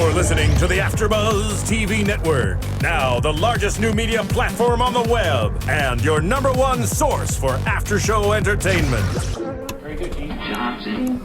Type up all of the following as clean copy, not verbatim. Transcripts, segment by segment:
You're listening to the AFTERBUZZ TV network. Now the largest new media platform on the web and your #1 source for after-show entertainment. Very good, Gene. Johnson.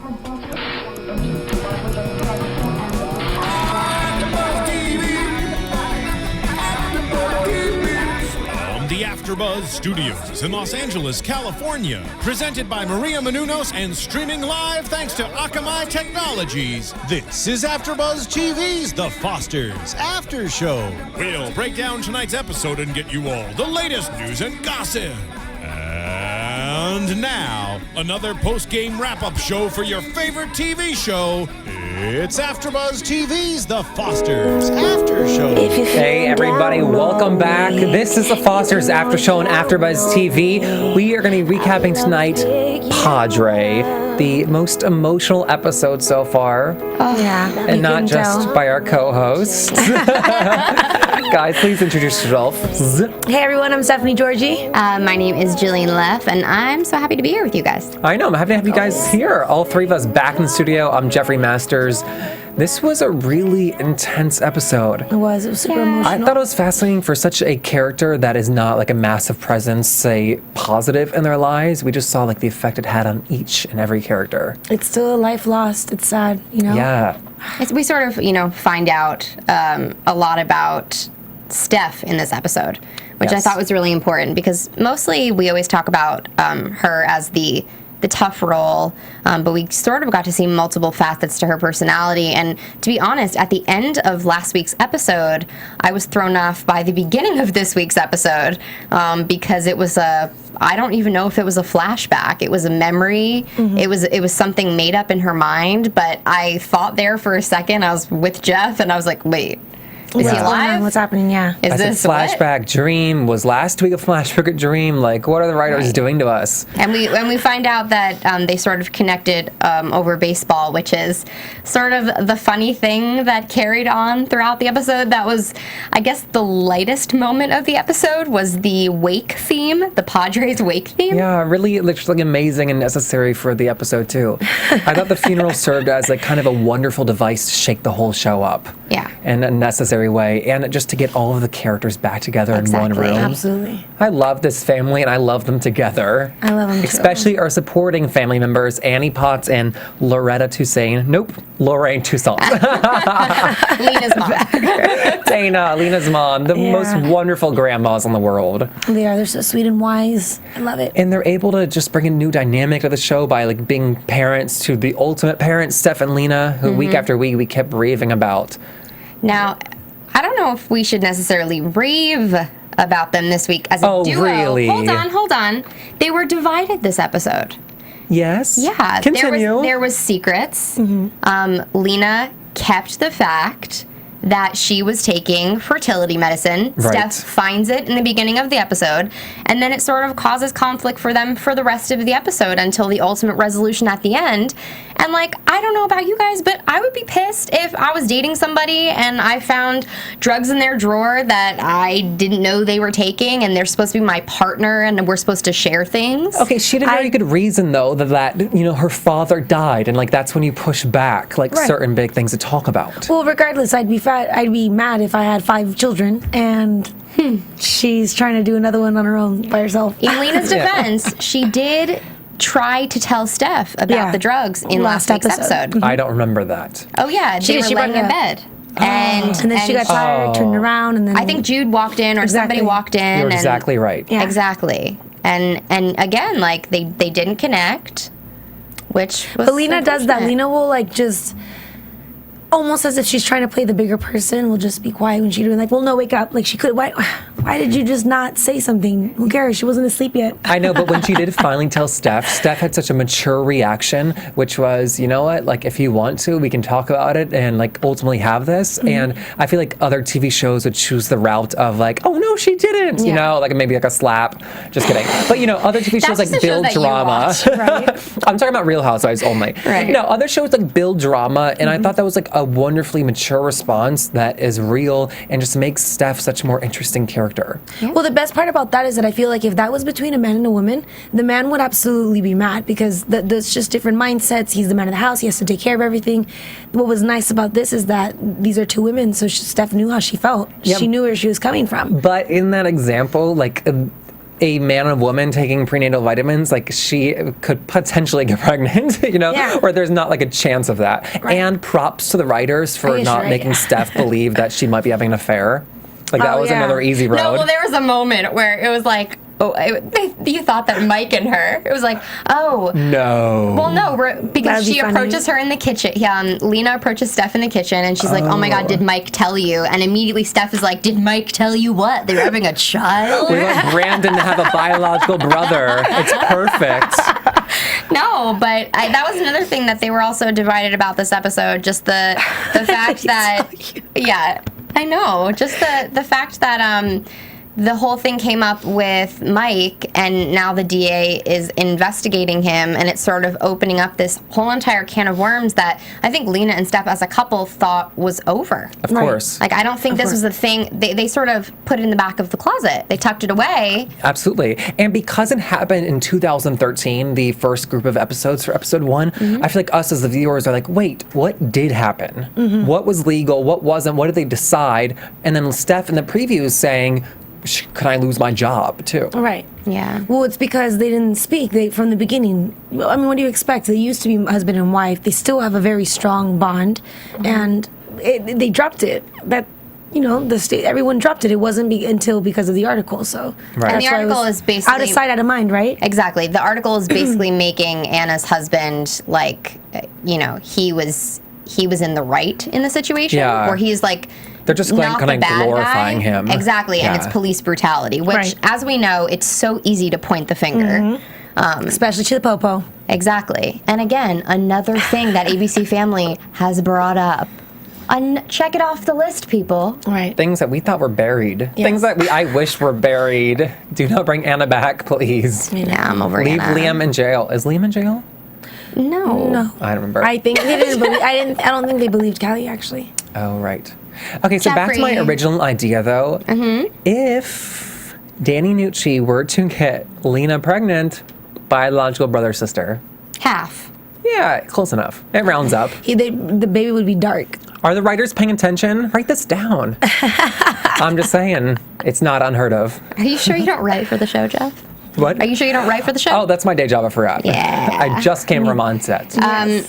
The AFTERBUZZ Studios in Los Angeles, California. Presented by Maria Menounos and streaming live thanks to Akamai Technologies. This is AFTERBUZZ TV's The Fosters After Show. We'll break down tonight's episode and get you all the latest news and gossip. And now, another post-game wrap-up show for your favorite TV show. It's AFTERBUZZ TV's The Fosters After Show. Hey everybody, welcome back. This is The Fosters After Show on AFTERBUZZ TV. We are going to be recapping tonight Padre, the most emotional episode so far. Oh, yeah. And not just by our co-hosts. Guys, please introduce yourself. Hey everyone, I'm Stephanie Giorgi. My name is Jillian Leff, and I'm so happy to be here with you guys. I know, I'm happy to have you guys here. All three of us back in the studio. I'm Jeffrey Masters. This was a really intense episode. It was super emotional. I thought it was fascinating for such a character that is not like a massive presence, say, positive in their lives. We just saw like the effect it had on each and every character. It's still a life lost. It's sad, you know? Yeah. We sort of, find out a lot about Steph in this episode, which I thought was really important because mostly we always talk about her as the tough role, but we sort of got to see multiple facets to her personality. And to be honest, at the end of last week's episode, I was thrown off by the beginning of this week's episode because it was I don't even know if it was a flashback. It was a memory. Mm-hmm. It was something made up in her mind, but I thought there for a second. I was with Jeff, and I was like, wait. Is he alive? What's happening? Yeah. Is this a flashback dream? Was last week a flashback dream? Like, what are the writers doing to us? And we find out that they sort of connected over baseball, which is sort of the funny thing that carried on throughout the episode. That was, I guess, the lightest moment of the episode was the wake theme, the Padres wake theme. Yeah, really, literally amazing and necessary for the episode too. I thought the funeral served as like kind of a wonderful device to shake the whole show up. Yeah. In a necessary way, and just to get all of the characters back together in one room. Absolutely. I love this family, and I love them together. I love them too. Especially our supporting family members, Annie Potts and Loretta Toussaint. Nope, Lorraine Toussaint. Lena's mom. Dana, Lena's mom, the most wonderful grandmas in the world. They are. They're so sweet and wise. I love it. And they're able to just bring a new dynamic to the show by like being parents to the ultimate parents, Steph and Lena, who week after week we kept raving about. Now, I don't know if we should necessarily rave about them this week as a duo. Really? Hold on. They were divided this episode. Yes? Yeah. Continue. There was secrets. Mm-hmm. Lena kept the fact that she was taking fertility medicine. Right. Steph finds it in the beginning of the episode, and then it sort of causes conflict for them for the rest of the episode until the ultimate resolution at the end. And like, I don't know about you guys, but I would be pissed if I was dating somebody and I found drugs in their drawer that I didn't know they were taking, and they're supposed to be my partner and we're supposed to share things. Okay, she had a very good reason though that her father died, and like that's when you push back like certain big things to talk about. Well, regardless, I'd be mad if I had 5 children and she's trying to do another one on her own by herself. In Lena's defense, she did try to tell Steph about the drugs in last week's episode. Mm-hmm. I don't remember that. Oh yeah, they were laying in bed. And then she got tired, turned around, and then I think Jude walked in or somebody walked in. You're exactly right. Yeah. Exactly. And again, like they didn't connect, which was But Lena does that. Lena will like just almost as if she's trying to play the bigger person, will just be quiet when she's doing like, well, no, wake up. Like she could, why did you just not say something? Who cares? She wasn't asleep yet. I know, but when she did finally tell Steph had such a mature reaction, which was, you know what, like if you want to, we can talk about it and like ultimately have this. Mm-hmm. And I feel like other TV shows would choose the route of like, oh no, she didn't, you know, like maybe like a slap. Just kidding. But other TV shows like build drama. Right? I'm talking about Real Housewives only. Right. Other shows like build drama, and I thought that was like a a wonderfully mature response that is real and just makes Steph such a more interesting character. Well, the best part about that is that I feel like if that was between a man and a woman, the man would absolutely be mad because there's just different mindsets. He's the man of the house. He has to take care of everything. What was nice about this is that these are two women, so Steph knew how she felt. Yep. She knew where she was coming from. But in that example, like a man and woman taking prenatal vitamins, like she could potentially get pregnant, you know, Yeah. or there's not like a chance of that. Right. And props to the writers for guess not you're right. making Steph believe that she might be having an affair. Like that Oh, was yeah. another easy road. No, well, there was a moment where it was like, you thought that Mike and her. It was like, oh. No. Well, no, because That'd be she funny. approaches her in the kitchen. Yeah, Lena approaches Steph in the kitchen, and she's like, "Oh my God, did Mike tell you?" And immediately Steph is like, "Did Mike tell you what? They were having a child?" We want Brandon to have a biological brother. It's perfect. No, but that was another thing that they were also divided about this episode. Just the fact that, yeah, I know. Just the fact that the whole thing came up with Mike, and now the DA is investigating him, and it's sort of opening up this whole entire can of worms that I think Lena and Steph as a couple thought was over. Of course. Like, I don't think this was the thing. They sort of put it in the back of the closet. They tucked it away. Absolutely. And because it happened in 2013, the first group of episodes for episode 1, I feel like us as the viewers are like, wait, what did happen? What was legal? What wasn't? What did they decide? And then Steph in the previews saying, could I lose my job too? Right. Yeah. Well, it's because they didn't speak from the beginning. I mean, what do you expect? They used to be husband and wife. They still have a very strong bond, and they dropped it. That, you know, everyone dropped it. It wasn't until because of the article. So, Right. And the that's why it article was is basically out of sight, out of mind, right? Exactly. The article is basically making Anna's husband like, you know, he was in the right in the situation, Yeah. where he's like. They're just not kind the of bad glorifying guy. him. Exactly, and Yeah. it's police brutality, which, Right. as we know, it's so easy to point the finger. Especially to the popo. Exactly. And again, another thing that ABC Family has brought up. Check it off the list, people. Right. Things that we thought were buried. Yes. Things that I wish were buried. Do not bring Anna back, please. Yeah, I'm over Leave Anna. Liam in jail. Is Liam in jail? No. No. I don't remember. I think they didn't believe. I don't think they believed Callie actually. Oh, right. Okay, so back to my Jeffrey. original idea, though. If Danny Nucci were to get Lena pregnant, biological brother, sister. Half. Yeah, close enough. It rounds up. The baby would be dark. Are the writers paying attention? Write this down. I'm just saying, it's not unheard of. Are you sure you don't write for the show, Jeff? What? Are you sure you don't write for the show? Oh, that's my day job. I forgot. Yeah. I just came from on set.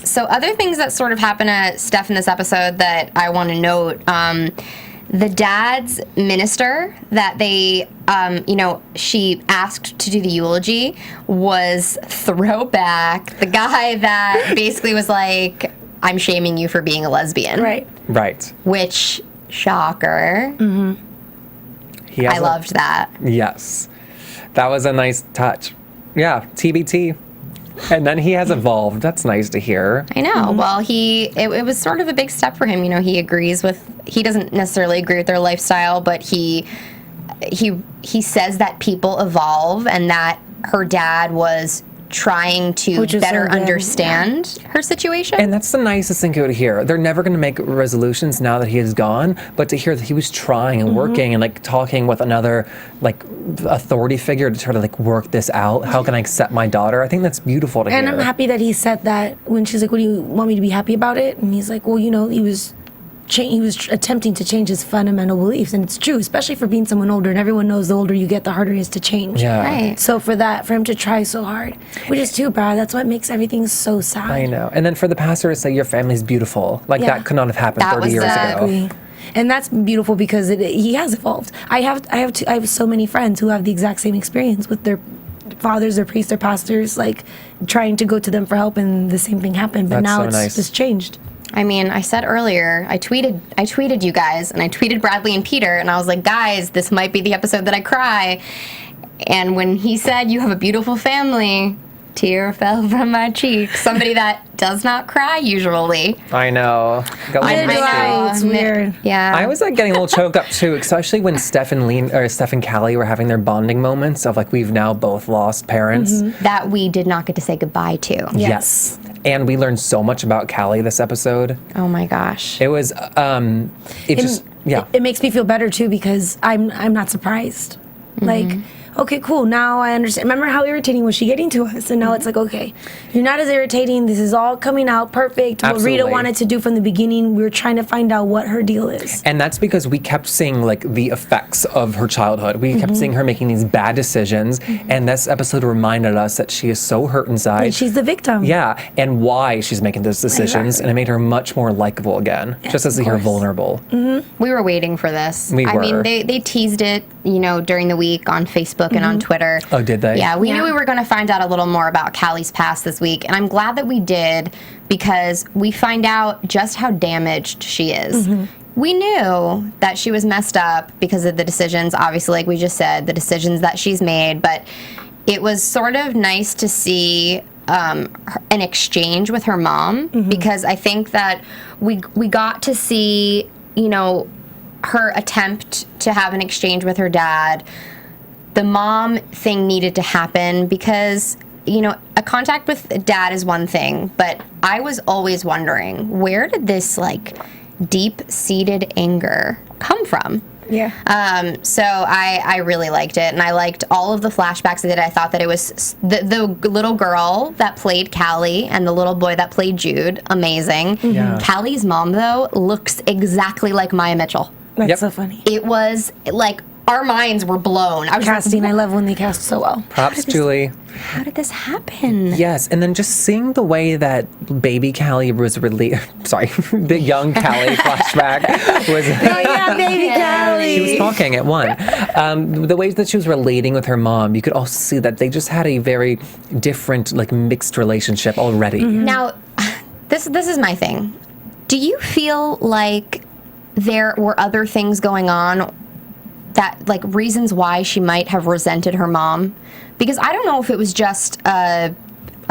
So other things that sort of happen to Steph in this episode that I want to note, the dad's minister that they, she asked to do the eulogy was throwback. The guy that basically was like, I'm shaming you for being a lesbian. Right. Right. Which, shocker. He has I loved that. Yes. That was a nice touch. Yeah, TBT. And then he has evolved. That's nice to hear. I know. Well, it was sort of a big step for him. You know, he doesn't necessarily agree with their lifestyle, but he says that people evolve and that her dad was trying to Which is better so good. understand her situation. And that's the nicest thing to hear. They're never going to make resolutions now that he is gone, but to hear that he was trying and working and like talking with another like authority figure to try to like work this out. How can I accept my daughter? I think that's beautiful to And hear. I'm happy that he said that when she's like, "What do you want me to be happy about it?" And he's like, "Well, you know, he was attempting to change his fundamental beliefs, and it's true, especially for being someone older. And everyone knows the older you get, the harder it is to change. Yeah. Right. So for him to try so hard, which is too bad. That's what makes everything so sad. I know. And then for the pastor to say your family's beautiful, like Yeah. that could not have happened That 30 was years ago. Exactly. And that's beautiful because he has evolved. I have so many friends who have the exact same experience with their fathers, their priests, their pastors, like trying to go to them for help, and the same thing happened. But That's now so it's nice. just changed. I mean, I said earlier, I tweeted you guys, and I tweeted Bradley and Peter, and I was like, guys, this might be the episode that I cry. And when he said, you have a beautiful family, tear fell from my cheek. Somebody that does not cry usually. I know. Go I on, Neither do Misty. I. It's weird. Yeah. I was like getting a little choked up too, especially when Steph and Callie were having their bonding moments of like we've now both lost parents. that we did not get to say goodbye to. Yes. And we learned so much about Callie this episode. Oh my gosh. It was, It makes me feel better too because I'm not surprised. Like, okay, cool. Now I understand. Remember how irritating was she getting to us? And now it's like, okay, you're not as irritating. This is all coming out perfect. Absolutely. What Rita wanted to do from the beginning, we were trying to find out what her deal is. And that's because we kept seeing like the effects of her childhood. We kept seeing her making these bad decisions. And this episode reminded us that she is so hurt inside. And she's the victim. Yeah, and why she's making those decisions. Exactly. And it made her much more likable again, just as to see her vulnerable. We were waiting for this. We I were. mean, they teased it, during the week on Facebook and on Twitter. Oh, did they? Yeah, we knew we were going to find out a little more about Callie's past this week, and I'm glad that we did because we find out just how damaged she is. We knew that she was messed up because of the decisions, obviously, like we just said, the decisions that she's made, but it was sort of nice to see an exchange with her mom because I think that we got to see, her attempt to have an exchange with her dad. The mom thing needed to happen because, a contact with dad is one thing, but I was always wondering, where did this, deep-seated anger come from? Yeah. So I really liked it, and I liked all of the flashbacks that I thought that it was the little girl that played Callie and the little boy that played Jude, amazing. Yeah. Callie's mom, though, looks exactly like Maya Mitchell. That's so funny. It was, our minds were blown. I was Casting, like, I love when they cast so well. Props, Julie. how did this happen? Yes, and then just seeing the way that baby Callie was the young Callie flashback was. Oh yeah, baby Callie. She was talking at one. The ways that she was relating with her mom, you could also see that they just had a very different, mixed relationship already. Now, this is my thing. Do you feel like there were other things going on that, reasons why she might have resented her mom? Because I don't know if it was just a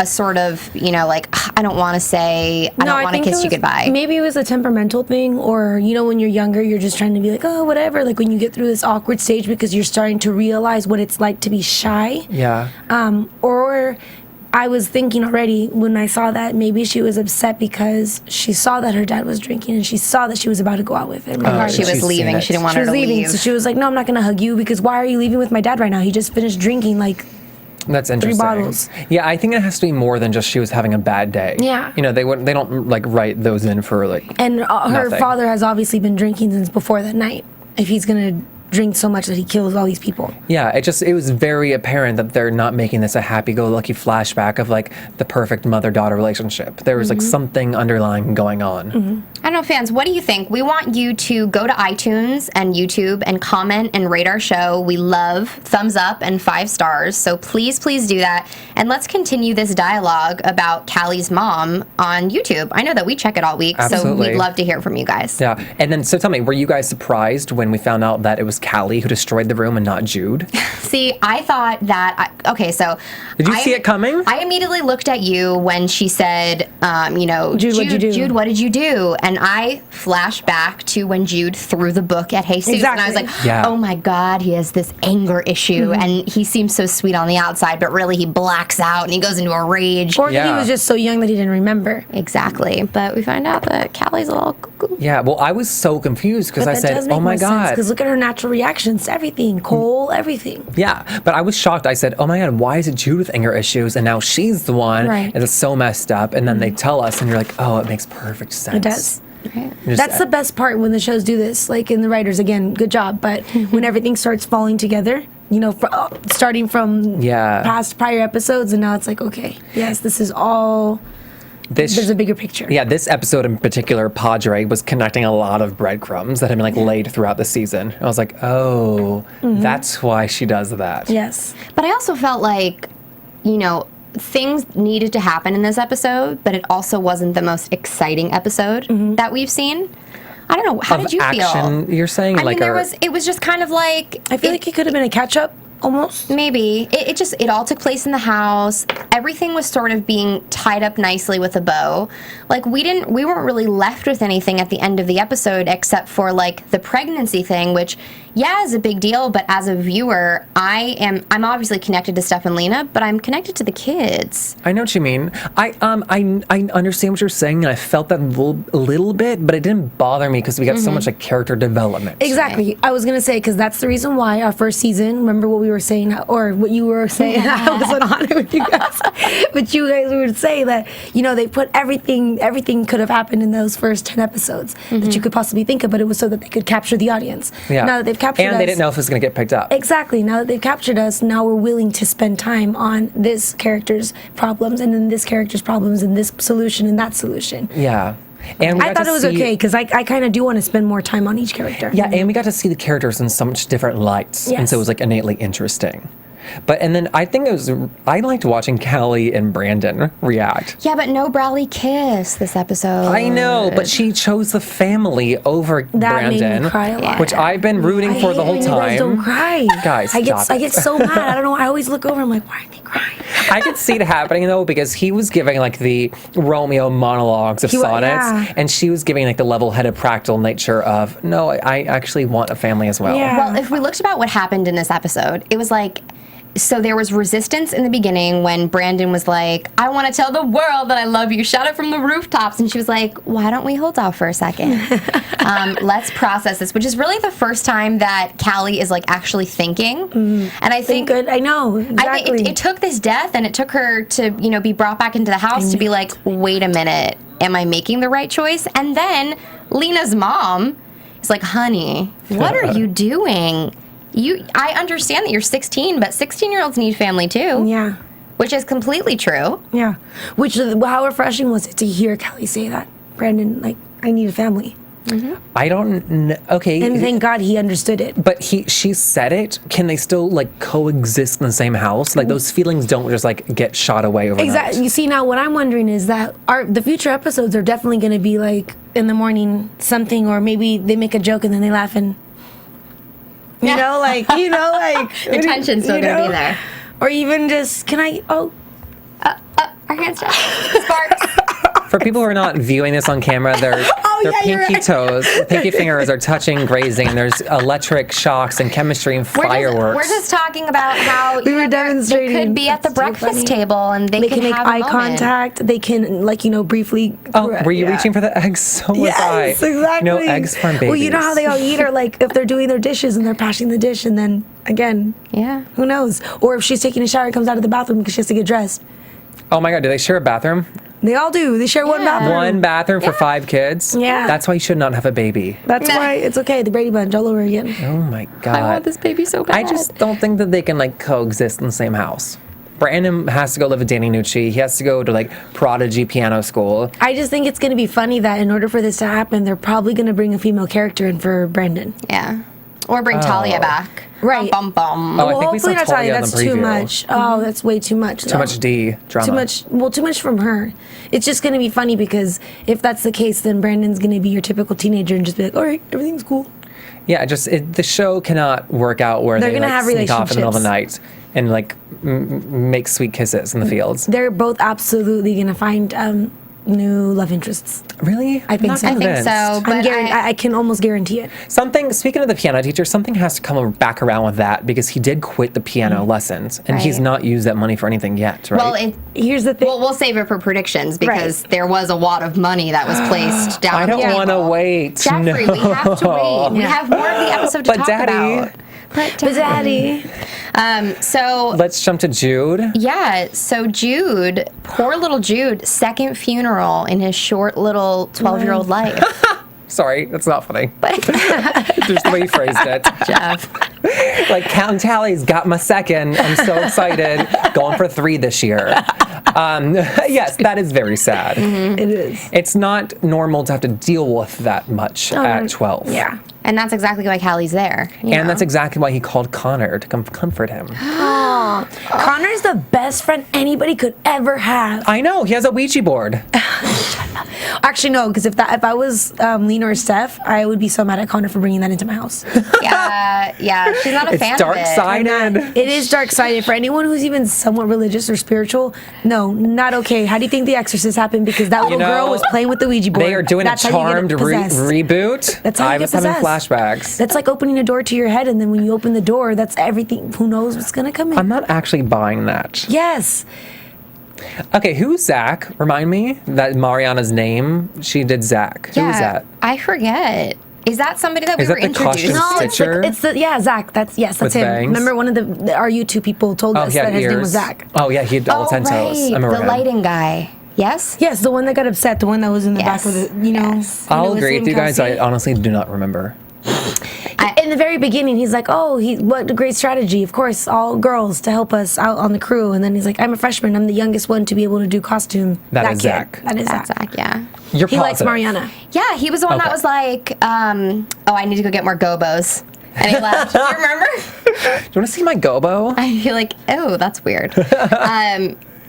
sort of, I don't want to say, I don't want to kiss you goodbye. Maybe it was a temperamental thing, or, when you're younger, you're just trying to be like, oh, whatever. When you get through this awkward stage because you're starting to realize what it's like to be shy. Yeah. Or I was thinking already when I saw that maybe she was upset because she saw that her dad was drinking and she saw that she was about to go out with him. She was she's leaving. seen it. She didn't want She her was to leaving, leave. so she was like, no, I'm not going to hug you because why are you leaving with my dad right now? He just finished drinking That's interesting. 3 bottles. Yeah, I think it has to be more than just she was having a bad day. Yeah. They don't write those in for And her nothing. father has obviously been drinking since before that night. If he's going to drink so much that he kills all these people. Yeah, it was very apparent that they're not making this a happy-go-lucky flashback of the perfect mother-daughter relationship. There was something underlying going on. I don't know, fans, what do you think? We want you to go to iTunes and YouTube and comment and rate our show. We love thumbs up and 5 stars, so please do that. And let's continue this dialogue about Callie's mom on YouTube. I know that we check it all week, Absolutely. so we'd love to hear from you guys. Yeah, and then so tell me, were you guys surprised when we found out that it was Callie who destroyed the room and not Jude? See, I thought that, Did you see it coming? I immediately looked at you when she said, Jude, what'd you do? Jude, what did you do? And I flashed back to when Jude threw the book at Jesus. Exactly. And I was like, Yeah. oh my God, he has this anger issue. And he seems so sweet on the outside, but really he blacks out and he goes into a rage. Or that he Yeah. was just so young that he didn't remember. Exactly. But we find out that Callie's a little cuckoo. Yeah, well, I was so confused because I said, oh my God. Because look at her natural reactions to everything. Cole, everything. Yeah, but I was shocked. I said, oh my God, why is it Jude with anger issues? And now she's the one. Right. And it's so messed up. And then they tell us, and you're like, oh, it makes perfect sense. It does. Just- That's the best part when the shows do this. In the writers, again, good job. But when everything starts falling together, starting from past prior episodes, and now it's like, okay, yes, this is all. There's a bigger picture. Yeah, this episode in particular, Padre was connecting a lot of breadcrumbs that had been laid throughout the season. I was like, oh, that's why she does that. Yes. But I also felt like, things needed to happen in this episode, but it also wasn't the most exciting episode that we've seen. I don't know. How did you action, feel? You're saying? I mean, it was just kind of like... I feel like it could have been a catch-up, almost. Maybe. It all took place in the house. Everything was sort of being tied up nicely with a bow. We weren't really left with anything at the end of the episode except for the pregnancy thing, which, is a big deal, but as a viewer, I'm obviously connected to Steph and Lena, but I'm connected to the kids. I know what you mean. I understand what you're saying, and I felt that a little bit, but it didn't bother me because we got so much like character development. Exactly. I was gonna say, because that's the reason why our first season. Remember what we were saying, or what you were saying? I wasn't on it with you guys, but you guys would say that they put everything could have happened in those first 10 episodes that you could possibly think of, but it was so that they could capture the audience. Yeah. Now that they've captured us, and they didn't know if it was going to get picked up. Exactly. Now that they've captured us, now we're willing to spend time on this character's problems, and then this character's problems, and this solution, and that solution. Yeah. And I thought it was okay, because I kind of do want to spend more time on each character. Yeah, and we got to see the characters in so much different lights. Yes. And so it was like innately interesting. And then I think I liked watching Callie and Brandon react. Yeah, but no Bradley kiss this episode. I know, but she chose the family over That Brandon. made me cry a lot. Which I've been rooting I for hate the whole when you time. guys don't cry. Guys, I stop get so mad. I don't know. I always look over. I'm like, why aren't they crying? I could see it happening though, because he was giving like the Romeo monologues of sonnets, and she was giving like the level-headed practical nature of, no, I actually want a family as well. Yeah. Well, if we looked about what happened in this episode, it was like, so there was resistance in the beginning when Brandon was like, I want to tell the world that I love you, shout it from the rooftops. And she was like, why don't we hold off for a second? Let's process this, which is really the first time that Callie is like actually thinking. And I think good. I know. Exactly. I think it took this death, and it took her to, be brought back into the house to be like, wait a minute, am I making the right choice? And then Lena's mom is like, honey, what are you doing? I understand that you're 16, but 16-year-olds need family too. Yeah. Which is completely true. Yeah. How refreshing was it to hear Callie say that? Brandon, like, I need a family. I don't know. Okay. And thank God he understood it. But she said it. Can they still like coexist in the same house? Like those feelings don't just like get shot away overnight. Exactly. You see, now what I'm wondering is that the future episodes are definitely going to be like in the morning something, or maybe they make a joke and then they laugh and the tension's still gonna be there. Or even just, our hands up. Sparks. For people who are not viewing this on camera, their pinky toes, pinky fingers are touching, grazing, and there's electric shocks and chemistry and fireworks. We're just talking about how we were demonstrating. They could be at the breakfast table and they can make have eye a moment. contact. They can briefly. Oh, were you reaching for the eggs? So was I. Yes, exactly. No eggs from babies. Well, you know how they all eat, or like if they're doing their dishes and they're passing the dish, and then again, who knows? Or if she's taking a shower, comes out of the bathroom because she has to get dressed. Oh my God, do they share a bathroom? They all do. They share one bathroom. One bathroom for 5 kids? Yeah. That's why you should not have a baby. That's why it's okay. The Brady Bunch all over again. Oh my God. I want this baby so bad. I just don't think that they can like coexist in the same house. Brandon has to go live with Danny Nucci. He has to go to like Prodigy piano school. I just think it's going to be funny that in order for this to happen, they're probably going to bring a female character in for Brandon. Yeah. Or bring Talia back. Right. Bum, bum, bum. Oh, I think we saw hopefully not Talia Talia. on the That's too preview. much. Oh, that's way too much. Too much D drama. Too much from her. It's just going to be funny because if that's the case, then Brandon's going to be your typical teenager and just be like, all right, everything's cool. Yeah, the show cannot work out where They're they gonna like, have sneak off in the middle of the relationships. night and like make sweet kisses in the fields. They're both absolutely going to find new love interests. Really? I think Not so. I think convinced. so, but I can almost guarantee it. Speaking of the piano teacher, something has to come back around with that because he did quit the piano lessons and he's Right. not used that money for anything yet, right? Well, Here's the thing. we'll save it for predictions because there was a wad of money that was placed down. I the don't table. want to wait. Jeffrey, no. we have to wait. We have more of the episode to But talk Daddy. about. But Daddy. So Let's jump to Jude. yeah, so Jude, poor little Jude, second funeral in his short little 12-year-old life. Sorry, that's not funny. Just the way you phrased it. Jeff. Like, Count Tally's got my second. I'm so excited. Going for 3 this year. Yes, that is very sad. It is. It's not normal to have to deal with that much at 12. Yeah. And that's exactly why Callie's there. And that's exactly why he called Connor to come comfort him. Connor's the best friend anybody could ever have. I know, he has a Ouija board. Actually, no, because if I was Lena or Steph, I would be so mad at Connor for bringing that into my house. Yeah, she's not a fan of it. It's dark-sided. It is dark-sided. For anyone who's even somewhat religious or spiritual, no, not okay. How do you think The Exorcist happened? Because that little girl was playing with the Ouija board. They are doing That's a how you get Charmed possessed. reboot. That's how you I get was having possessed. flashbacks. That's like opening a door to your head, and then when you open the door, that's everything. Who knows what's gonna come in? I'm not actually buying that. Yes. Okay, who's Zach? Remind me. That Mariana's name. She did Zach. Who is that? I forget. Is that somebody that we Is were that the introduced? costume No, stitcher? it's the Zach. That's With him. bangs? Remember one of our YouTube people told us he had that his ears. name was Zach. Oh yeah, he had all 10 toes. I right. remember The him. lighting guy. Yes? Yes, the one that got upset, the one that was in the back Yes. with it, you know. Yes. I'll it was agree him, with you guys. I Kelsey. honestly do not remember. In the very beginning, he's like, "Oh, what a great strategy! Of course, all girls to help us out on the crew." And then he's like, "I'm a freshman. I'm the youngest one to be able to do costume." That is kid. Zach. That is That's Zach. Zach, yeah. You're He likes positive. Mariana. Yeah, he was the one that Okay. was like, oh, I need to go get more gobos. And he left. Do you remember? Do you want to see my gobo? I feel like, oh, that's weird.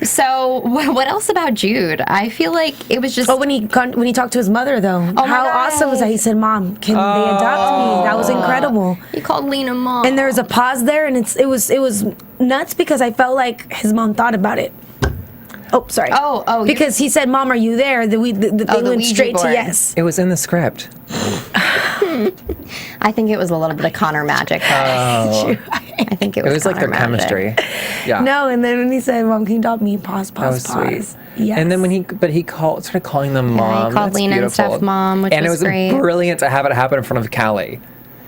So what else about Jude? I feel like it was just... Oh, when he talked to his mother, though, my how God. awesome was that? He said, "Mom, can they adopt me?" That was incredible. He called Lena mom. And there was a pause there, and it was nuts because I felt like his mom thought about it. Oh, sorry. Oh, because he said, "Mom, are you there?" They the went Ouija straight to board. yes. It was in the script. I think it was a little bit of Connor magic. I think it was It was like their Connor magic. chemistry. Yeah. No, and then when he said, "Mom, can you adopt me?" Pause. That was sweet. Yes. And then when he started calling them he mom. called That's Lena and beautiful. Steph mom, which and was it was great. brilliant to have it happen in front of Callie,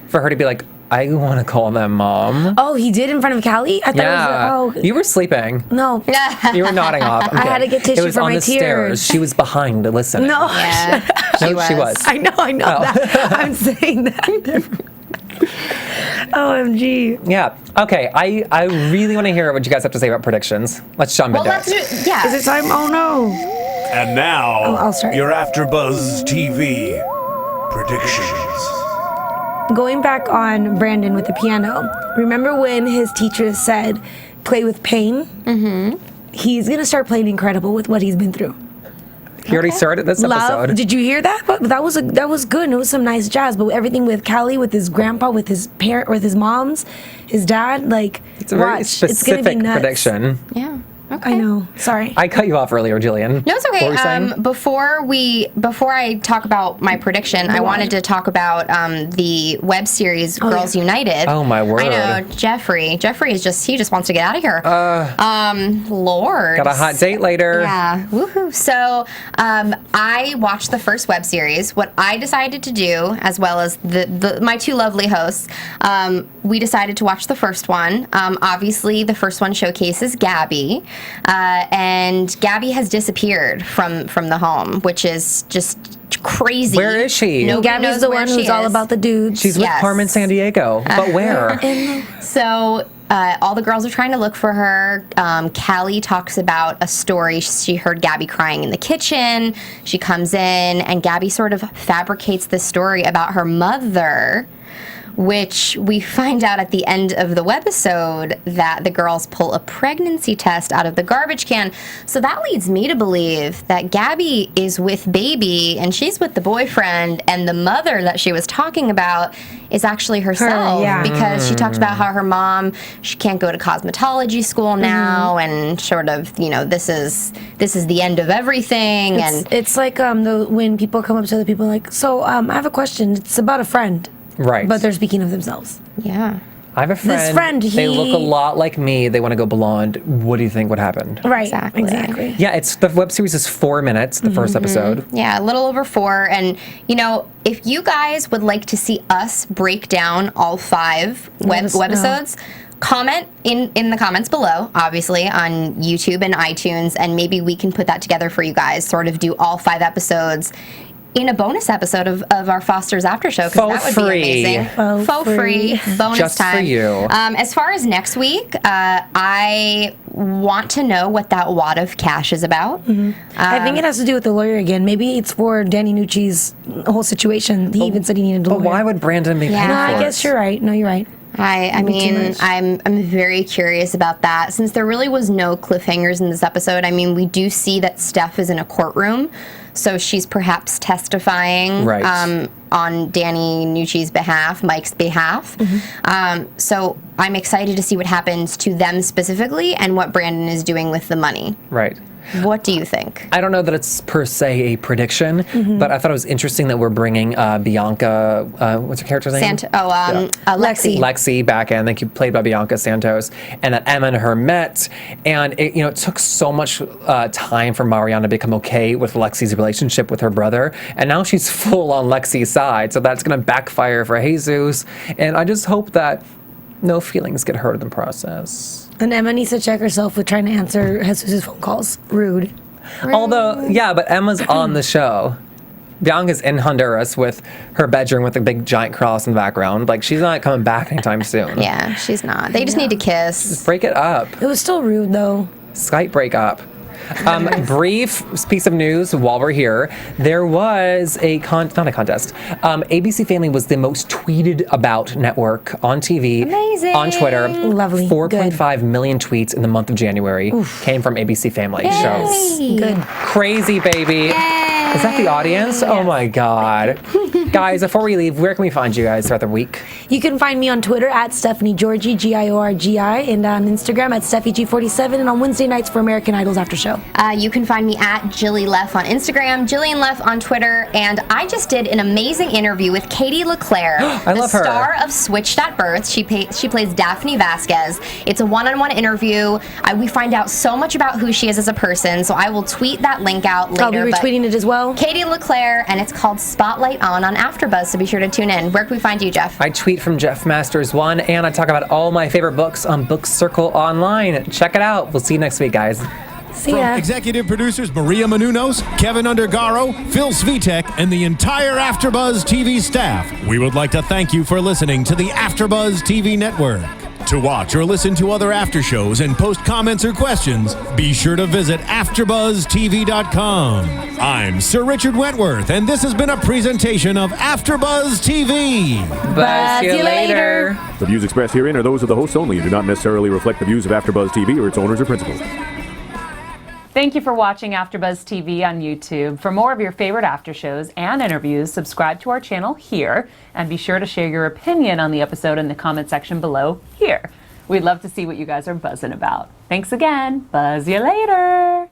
for her to be like, "I want to call them mom." Oh, he did in front of Callie? I thought Yeah, it was, you were sleeping. no. You were nodding off. I'm I had to kidding. get tissue It was for on my the stairs. tears. She was behind listening. No. Yeah, No, she was. I know Oh. that. I'm saying that. OMG. Yeah. Okay. I really want to hear what you guys have to say about predictions. Let's jump well, into let's it. do. Yeah. Is it time? Oh, no. And now, I'll start. your AfterBuzz TV predictions. Going back on Brandon with the piano, remember when his teacher said, "Play with pain"? Mm-hmm. He's going to start playing incredible with what he's been through. He already started this episode. Love. Did you hear that? But that was good. And it was some nice jazz. But everything with Callie, with his grandpa, with his parent, with his moms, his dad, like It's a very watch. It's gonna be specific nuts. prediction. Yeah. Okay. I know. Sorry. I cut you off earlier, Jillian. No, it's What were you okay. saying? Before I talk about my prediction, I wanted to talk about the web series Girls United. Oh, my word. I know Jeffrey. Jeffrey is just wants to get out of here. Lord. Got a hot date later. Yeah. Woohoo. So I watched the first web series. What I decided to do, as well as my two lovely hosts, we decided to watch the first one. Obviously, the first one showcases Gabby. And Gabby has disappeared from the home, which is just crazy. Where is she? Nobody Gabby's knows the where one she who's all is. about the dudes. She's with Yes. Carmen San Diego. But where? So all the girls are trying to look for her. Callie talks about a story. She heard Gabby crying in the kitchen. She comes in, and Gabby sort of fabricates this story about her mother, which we find out at the end of the webisode that the girls pull a pregnancy test out of the garbage can. So that leads me to believe that Gabby is with baby and she's with the boyfriend, and the mother that she was talking about is actually herself, yeah. because she talked about how her mom, she can't go to cosmetology school now, and sort of, this is the end of everything. It's like when people come up to other people like, so I have a question. It's about a friend. Right. But they're speaking of themselves. Yeah. I have a friend. This friend, they look a lot like me. They want to go blonde. What do you think would happen? Right. Exactly. Yeah, the web series is 4 minutes, the first episode. Yeah, a little over 4. And, if you guys would like to see us break down all 5 webisodes, comment in the comments below, obviously, on YouTube and iTunes, and maybe we can put that together for you guys, sort of do all 5 episods in a bonus episode of our Foster's After Show, because that would free. be amazing. Faux free. Bonus Just time. for you. As far as next week, I want to know what that wad of cash is about. I think it has to do with the lawyer again. Maybe it's for Danny Nucci's whole situation. He even said he needed a lawyer. But why would Brandon be paying Yeah. No, for I it? guess you're right. No, you're right. I mean, I'm very curious about that. Since there really was no cliffhangers in this episode, I mean, we do see that Steph is in a courtroom, so she's perhaps testifying on Danny Nucci's behalf, Mike's behalf. So I'm excited to see what happens to them specifically and what Brandon is doing with the money. Right. What do you think? I don't know that it's per se a prediction, but I thought it was interesting that we're bringing Bianca, what's her character's name? Lexi. Lexi back in, I think played by Bianca Santos, and that Emma and her met, and it took so much time for Mariana to become okay with Lexi's relationship with her brother, and now she's full on Lexi's side, so that's going to backfire for Jesus, and I just hope that no feelings get hurt in the process. And Emma needs to check herself with trying to answer Jesus' phone calls. Rude. Although, yeah, but Emma's on the show. Bianca's in Honduras with her bedroom with a big giant cross in the background. Like, she's not coming back anytime soon. Yeah, she's not. They just need to kiss. Just break it up. It was still rude, though. Skype break up. Brief piece of news while we're here. There was not a contest. ABC Family was the most tweeted about network on TV. Amazing. On Twitter. Lovely. 4.5 million tweets in the month of January came from ABC Family shows. Good. Crazy, baby. Yay. Is that the audience? Oh my God. Guys, before we leave, where can we find you guys throughout the week? You can find me on Twitter at Stephanie Giorgi, Giorgi, and on Instagram at SteffiG47, and on Wednesday nights for American Idol's After Show. You can find me at Leff on Instagram, Jillian Leff on Twitter, and I just did an amazing interview with Katie LeClaire, the star of Switched at Birth. She plays Daphne Vasquez. It's a one-on-one interview. We find out so much about who she is as a person, so I will tweet that link out later. I'll be retweeting it as well. Katie LeClaire, and it's called Spotlight on AfterBuzz, so be sure to tune in. Where can we find you, Jeff? I tweet from Jeff Masters 1, and I talk about all my favorite books on Book Circle Online. Check it out. We'll see you next week, guys. See ya. From executive producers Maria Menounos, Kevin Undergaro, Phil Svitek, and the entire AfterBuzz TV staff, we would like to thank you for listening to the AfterBuzz TV network. To watch or listen to other after shows and post comments or questions, be sure to visit AfterBuzzTV.com. I'm Sir Richard Wentworth, and this has been a presentation of AfterBuzz TV. Buzz you later. The views expressed herein are those of the hosts only and do not necessarily reflect the views of AfterBuzz TV or its owners or principals. Thank you for watching AfterBuzz TV on YouTube. For more of your favorite after shows and interviews, subscribe to our channel here, and be sure to share your opinion on the episode in the comment section below here. We'd love to see what you guys are buzzing about. Thanks again. Buzz you later.